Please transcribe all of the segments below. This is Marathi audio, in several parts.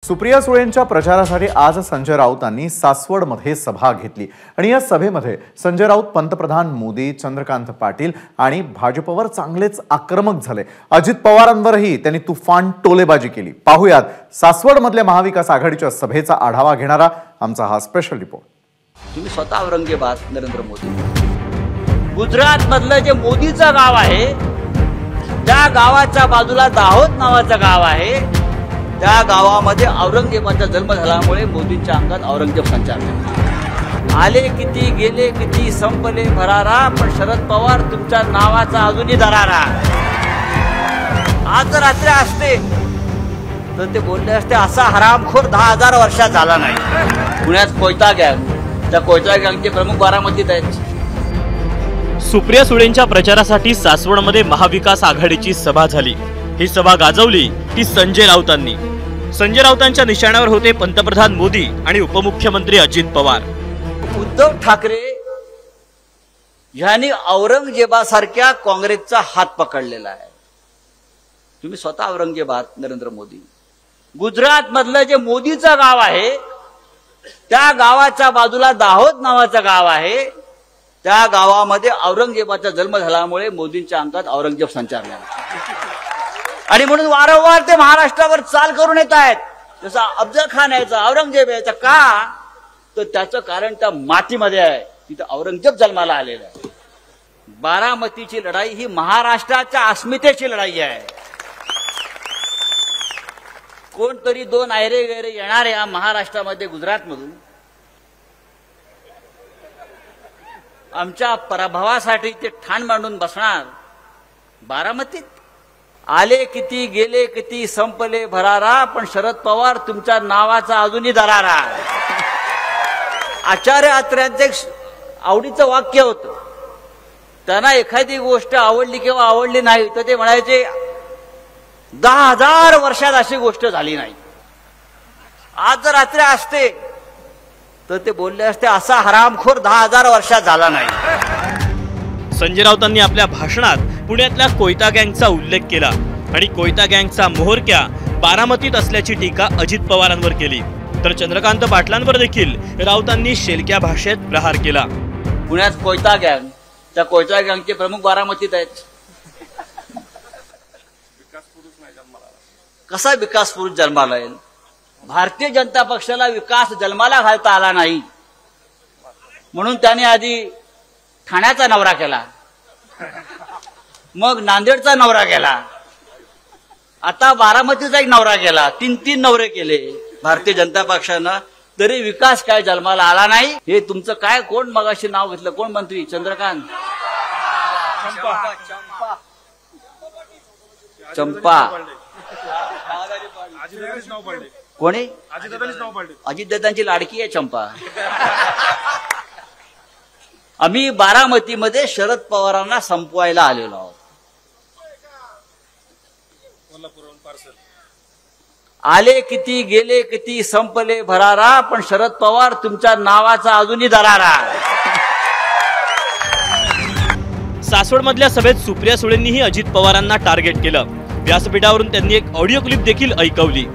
सुप्रिया सुळेंच्या प्रचारासाठी आज संजय राऊतांनी सासवडमध्ये सभा घेतली आणि या सभेमध्ये संजय राऊत पंतप्रधान मोदी, चंद्रकांत पाटील आणि भाजपवर चांगलेच आक्रमक झाले। अजित पवारांवरही त्यांनी तुफान टोलेबाजी केली। पाहूयात सासवडमधल्या महाविकास आघाडीच्या सभेचा आढावा घेणारा आमचा हा स्पेशल रिपोर्ट। तुम्ही स्वतः औरंगाबाद नरेंद्र मोदी, गुजरात मधलं जे मोदीचं गाव आहे त्या गावाच्या बाजूला दाहोद नावाचं गाव आहे, त्या गावामध्ये औरंगजेबाचा जन्म झाल्यामुळे मोदींच्या अंगात औरंगजेब संचारले। आले किती गेले किती संपले भरारा, पण शरद पवार तुमच्या नावाचा अजूनही दरारा। आज रात्री असते तर ते बोलले असते असा हरामखोर 10,000 वर्षात झाला नाही। पुण्यात कोयता गँग, त्या कोयता गँगचे प्रमुख बारामतीत आहेत। सुप्रिया सुळेंच्या प्रचारासाठी सासवडमध्ये महाविकास आघाडीची सभा झाली। ही सभा गाजवली ती संजय राऊतांनी। संजय राऊतांच्या निशाण्यावर होते पंतप्रधान मोदी आणि उपमुख्यमंत्री अजित पवार। उद्धव ठाकरे यांनी औरंगजेबासारख्या काँग्रेसचा हात पकडलेला आहे। तुम्ही स्वतः औरंगाबाद नरेंद्र मोदी, गुजरात मधलं जे मोदीचं गाव आहे त्या गावाच्या बाजूला दाहोद नावाचं गाव आहे, त्या गावामध्ये औरंगजेबाचा जन्म झाल्यामुळे मोदींच्या अंगात औरंगजेब संचारला आणि म्हणून वारंवार ते महाराष्ट्रावर चाल करून येत आहेत। जसं अफजल खान यायचा, औरंगजेब यायचा, का तर त्याचं कारण त्या मातीमध्ये आहे, तिथे औरंगजेब जन्माला आलेला आहे। बारामतीची लढाई ही महाराष्ट्राच्या अस्मितेची लढाई आहे। कोणतरी दोन आयरे गैरे येणारे या महाराष्ट्रामध्ये गुजरातमधून आमच्या पराभवासाठी ते ठाण मांडून बसणार बारामतीत। आले किती गेले किती संपले भरारा, पण शरद पवार तुमच्या नावाचा अजूनही दरारा। आचार्य अत्र्यांचे आवडीचं वाक्य होतं, त्यांना एखादी गोष्ट आवडली किंवा आवडली नाही तर ते म्हणायचे 10,000 वर्षात अशी गोष्ट झाली नाही। आज जर रात्री असते तर ते बोलले असते असा हरामखोर 10,000 वर्षात झाला नाही। संजय राऊतांनी आपल्या भाषणात पुण्यातल्या कोयता गँगचा उल्लेख केला आणि कोयता गँगचा मोहरक्या बारामतीत असल्याची टीका अजित पवारांवर केली। तर चंद्रकांत पाटलांवर देखील राऊतांनी शेलक्या भाषेत प्रहार केला। पुण्यात कोयता गँग, त्या कोयता गँगचे प्रमुख बारामतीत आहेत। कसा विकास पुरुष जन्माला येईल? भारतीय जनता पक्षाला विकास जन्माला घालता आला नाही म्हणून त्याने आधी ठाण्याचा नवरा केला, मग नांदेडचा नवरा केला, आता बारामतीचा एक नवरा केला। 3 नवरे केले भारतीय जनता पक्षानं, तरी विकास काय जन्माला आला नाही। हे तुमचं काय, कोण मगाशी नाव घेतलं, कोण मंत्री? चंद्रकांत चंपा कोणी? अजितदादांची लाडकी आहे चंपा। आम्ही बारामतीमध्ये शरद पवारांना संपवायला आलेलो आहोत। आले किती गेले किती संपले भरारा, पण शरद पवार तुमच्या नावाचा अजूनही दरारा। सासवडमधल्या सभेत सुप्रिया सुळेंनीही अजित पवारांना टार्गेट केलं। व्यासपीठावरून त्यांनी एक ऑडिओ क्लिप देखील ऐकवली।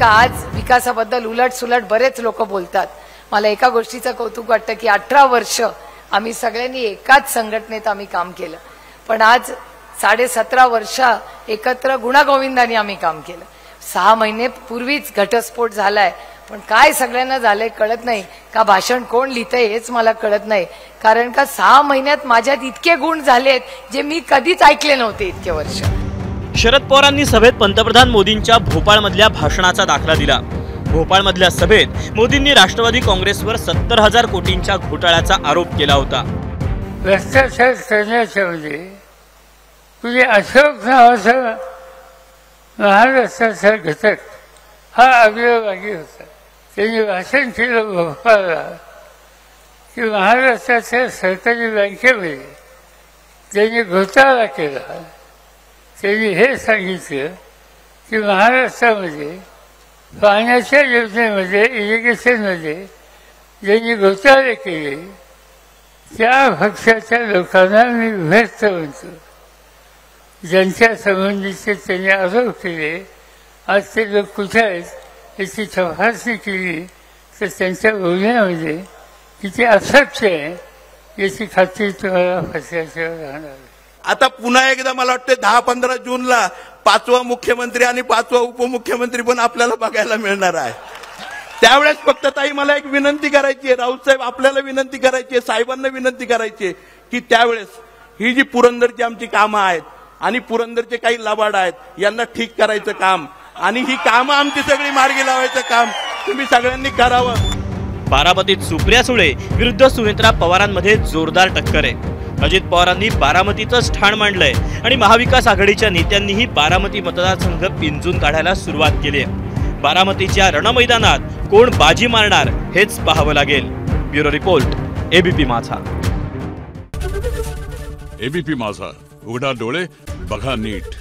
आज विकासाबद्दल उलट सुलट बरेच लोक बोलतात। मला एका गोष्टीचं कौतुक वाटतं की 18 वर्ष आम्ही सगळ्यांनी एकाच संघटनेत आम्ही काम केलं, पण आज 17.5 वर्ष एकत्र गुणागोविंदाने आम्ही काम केलं। 6 महिने पूर्वीच घटस्फोट झालाय, पण काय सगळ्यांना झालंय कळत नाही का, भाषण कोण लिहितंय हेच मला कळत नाही, कारण का 6 महिन्यात माझ्यात इतके गुण झालेत जे मी कधीच ऐकले नव्हते इतके वर्ष। शरद पवारांनी सभेत पंतप्रधान मोदींच्या भोपाळमधल्या भाषणाचा दाखला दिला। भोपाळमधल्या सभेत मोदींनी राष्ट्रवादी काँग्रेसवर 70,000 कोटींच्या घोटाळ्याचा आरोप केला होता। भ्रष्टाचार करण्याच्या म्हणजे तुझे अशोक नावाचा महाराष्ट्राचा घटक हा अग्रभागी होता। त्यांनी भाषण केलं भोपाळला की महाराष्ट्राच्या सरकारी बँकेमध्ये त्यांनी घोटाळा केला। त्यांनी हे सांगितलं की महाराष्ट्रामध्ये पाण्याच्या योजनेमध्ये, इरिगेशनमध्ये ज्यांनी घोटाळे केले त्या पक्षाच्या लोकांना मी भ्रष्ट म्हणतो। ज्यांच्या संबंधीचे त्यांनी आरोप केले आज ते लोक कुठे आहेत याची तपासणी केली तर त्यांच्या बोलण्यामध्ये किती असत्य आहे याची खात्री तुम्हाला फसल्याशिवाय राहणार नाही. आता पुन्हा एकदा मला वाटतं 10-15 जूनला 5वा मुख्यमंत्री आणि 5वा उपमुख्यमंत्री पण आपल्याला बघायला मिळणार आहे. त्यावेळेस फक्त ताई मला एक विनंती करायची आहे, राऊत साहेब आपल्याला विनंती करायची आहे, साहेबांना विनंती करायची आहे की त्यावेळेस ही जी पुरंदरची आमची कामं आहेत आणि पुरंदरचे काही लबाड आहेत यांना ठीक करायचं काम आणि ही कामं आमची सगळी मार्गी लावायचं काम तुम्ही सगळ्यांनी करावं. बारामतीत सुप्रिया सुळे विरुद्ध सुनेत्रा पवारांमध्ये जोरदार टक्कर आहे. अजित पवारांनी बारामतीचंच ठाण मांडलंय आणि महाविकास आघाडीच्या नेत्यांनीही बारामती मतदारसंघ पिंजून काढायला सुरुवात केली आहे. बारामतीच्या रणमैदानात कोण बाजी मारणार हेच पाहावं लागेल. ब्युरो रिपोर्ट, एबीपी माझा. एबीपी माझा, उघडा डोळे बघा नीट.